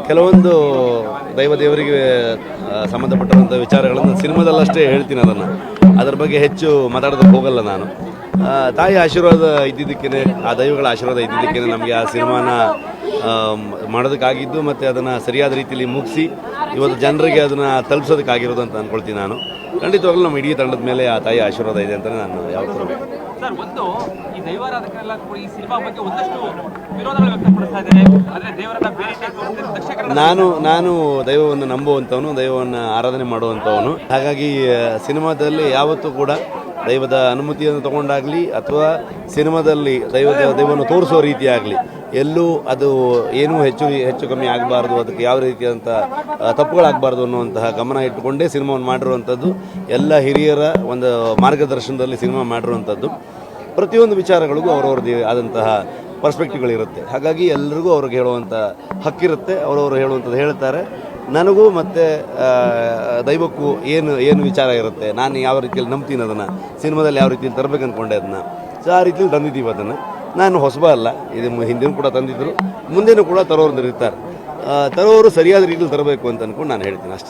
ಕೆಲವೊಂದು ದೇವರಿಗೆ ಸಂಬಂಧಪಟ್ಟಂಥ ವಿಚಾರಗಳನ್ನು ಸಿನಿಮಾದಲ್ಲಷ್ಟೇ ಹೇಳ್ತೀನಿ. ಅದರ ಬಗ್ಗೆ ಹೆಚ್ಚು ಮಾತಾಡೋದಕ್ಕೆ ಹೋಗಲ್ಲ ನಾನು. ತಾಯಿ ಆಶೀರ್ವಾದ ಇದ್ದಿದ್ದಕ್ಕೇ, ಆ ದೈವಗಳ ಆಶೀರ್ವಾದ ಇದ್ದಿದ್ದಕ್ಕೇ ನಮಗೆ ಆ ಸಿನಿಮಾನ ಮಾಡೋದಕ್ಕಾಗಿದ್ದು ಮತ್ತು ಅದನ್ನು ಸರಿಯಾದ ರೀತಿಯಲ್ಲಿ ಮುಗಿಸಿ ಇವತ್ತು ಜನರಿಗೆ ಅದನ್ನು ತಲುಪಿಸೋದಕ್ಕಾಗಿರೋದು ಅಂತ ಅಂದ್ಕೊಳ್ತೀನಿ ನಾನು. ಖಂಡಿತವಾಗ್ಲೂ ನಮ್ಮ ಇಡೀ ತಂಡದ ಮೇಲೆ ಆ ತಾಯಿ ಆಶೀರ್ವಾದ ಇದೆ ಅಂತಲೇ ನಾನು ಯಾವತ್ತೂ ಸರ್. ಒಂದು ಈ ದೈವಾರಾಧಕರೆಲ್ಲ ಈ ಸಿನಿಮಾ ಬಗ್ಗೆ ಒಂದಷ್ಟು ವಿರೋಧಗಳು ವ್ಯಕ್ತಪಡಿಸ್ತಾ ಇದ್ದಾರೆ. ಆದರೆ ದೇವರನ್ನ ಬೇರೆ ದಕ್ಷಿಣ ಕನ್ನಡ ನಾನು ದೈವವನ್ನು ನಂಬುವಂಥವನು, ದೈವವನ್ನು ಆರಾಧನೆ ಮಾಡುವಂಥವನು. ಹಾಗಾಗಿ ಸಿನಿಮಾದಲ್ಲಿ ಯಾವತ್ತೂ ಕೂಡ ದೈವದ ಅನುಮತಿಯನ್ನು ತಗೊಂಡಾಗಲಿ ಅಥವಾ ಸಿನಿಮಾದಲ್ಲಿ ದೈವವನ್ನು ತೋರಿಸೋ ರೀತಿ ಆಗಲಿ ಎಲ್ಲೂ ಅದು ಏನೂ ಹೆಚ್ಚು ಕಮ್ಮಿ ಆಗಬಾರ್ದು, ಅದಕ್ಕೆ ಯಾವ ರೀತಿಯಾದಂಥ ತಪ್ಪುಗಳಾಗಬಾರ್ದು ಅನ್ನುವಂತಹ ಗಮನ ಇಟ್ಟುಕೊಂಡೇ ಸಿನಿಮಾವನ್ನು ಮಾಡಿರುವಂಥದ್ದು. ಎಲ್ಲ ಹಿರಿಯರ ಒಂದು ಮಾರ್ಗದರ್ಶನದಲ್ಲಿ ಸಿನಿಮಾ ಮಾಡಿರುವಂಥದ್ದು. ಪ್ರತಿಯೊಂದು ವಿಚಾರಗಳಿಗೂ ಅವರವ್ರದ್ದೇ ಆದಂತಹ ಪರ್ಸ್ಪೆಕ್ಟಿವ್ಗಳಿರುತ್ತೆ. ಹಾಗಾಗಿ ಎಲ್ಲರಿಗೂ ಅವ್ರಿಗೆ ಹೇಳುವಂಥ ಹಕ್ಕಿರುತ್ತೆ, ಅವರವರು ಹೇಳುವಂಥದ್ದು ಹೇಳ್ತಾರೆ. ನನಗೂ ಮತ್ತು ದೈವಕ್ಕೂ ಏನು ವಿಚಾರ ಇರುತ್ತೆ, ನಾನು ಯಾವ ರೀತಿಯಲ್ಲಿ ನಂಬ್ತೀನಿ ಅದನ್ನು, ಸಿನಿಮಾದಲ್ಲಿ ಯಾವ ರೀತಿಯಲ್ಲಿ ತರಬೇಕು ಅಂದ್ಕೊಂಡೆ ಅದನ್ನು. ಸೊ ಆ ರೀತಿಯಲ್ಲಿ ತಂದಿದ್ದೀವಿ ಅದನ್ನು. ನಾನು ಹೊಸಬ ಅಲ್ಲ, ಇದು ಹಿಂದಿನೂ ಕೂಡ ತಂದಿದ್ದರು, ಮುಂದೆನೂ ಕೂಡ ತರೋರು ಇರ್ತಾರೆ. ತರೋರು ಸರಿಯಾದ ರೀತಿಯಲ್ಲಿ ತರಬೇಕು ಅಂತ ಅಂದ್ಕೊಂಡು ನಾನು ಹೇಳ್ತೀನಿ ಅಷ್ಟೇ.